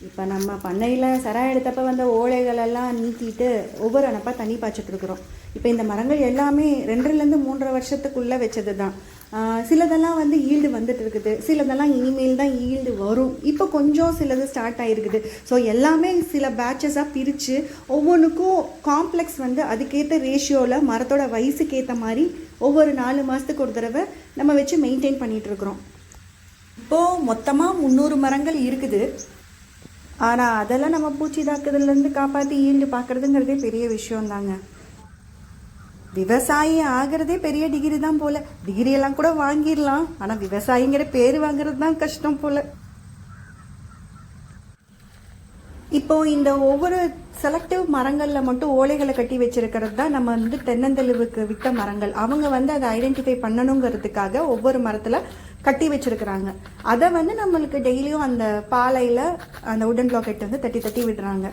இப்போ நம்ம பண்ணையில் சராய் எடுத்தப்போ வந்த ஓலைகளெல்லாம் நீக்கிட்டு ஒவ்வொரு அணப்பாக தண்ணி பாய்ச்சிட்ருக்குறோம். இப்போ இந்த மரங்கள் எல்லாமே 2லேருந்து 3.5 வருஷத்துக்குள்ளே வச்சது தான். சிலதெல்லாம் வந்து ஈல்டு வந்துட்டு இருக்குது, சிலதெல்லாம் இனிமேல் தான் ஈல்டு வரும். இப்போ கொஞ்சம் சிலது ஸ்டார்ட் ஆகிருக்குது. ஸோ எல்லாமே சில பேட்சஸாக பிரித்து ஒவ்வொன்றுக்கும் காம்ப்ளெக்ஸ் வந்து அதுக்கேற்ற ரேஷியோவில் மரத்தோட வயசுக்கு ஏற்ற மாதிரி ஒவ்வொரு 4 மாதத்துக்கு ஒரு தடவை நம்ம வச்சு மெயின்டைன் பண்ணிகிட்ருக்குறோம். இப்போது மொத்தமாக 300 மரங்கள் இருக்குது. ஆனால் அதெல்லாம் நம்ம பூச்சி தாக்குதல்லேருந்து காப்பாற்றி ஈல்டு பார்க்குறதுங்கிறதே பெரிய விஷயம்தாங்க. விவசாயி ஆகிறதே பெரிய டிகிரி தான் போல். டிகிரியெல்லாம் கூட வாங்கிடலாம், ஆனால் விவசாயிங்கிற பேர் வாங்குறது தான் கஷ்டம் போல். இப்போது இந்த ஒவ்வொரு செலக்டிவ் மரங்களில் மட்டும் ஓலைகளை கட்டி வச்சிருக்கிறது தான் நம்ம வந்து தென்னந்தெளிவுக்கு விட்ட மரங்கள். அவங்க வந்து அதை ஐடென்டிஃபை பண்ணணுங்கிறதுக்காக ஒவ்வொரு மரத்தில் கட்டி வச்சிருக்கிறாங்க. அதை வந்து நம்மளுக்கு டெய்லியும் அந்த பாலையில் அந்த உடன் பிளாக்கெட் வந்து தட்டி தட்டி விடுறாங்க.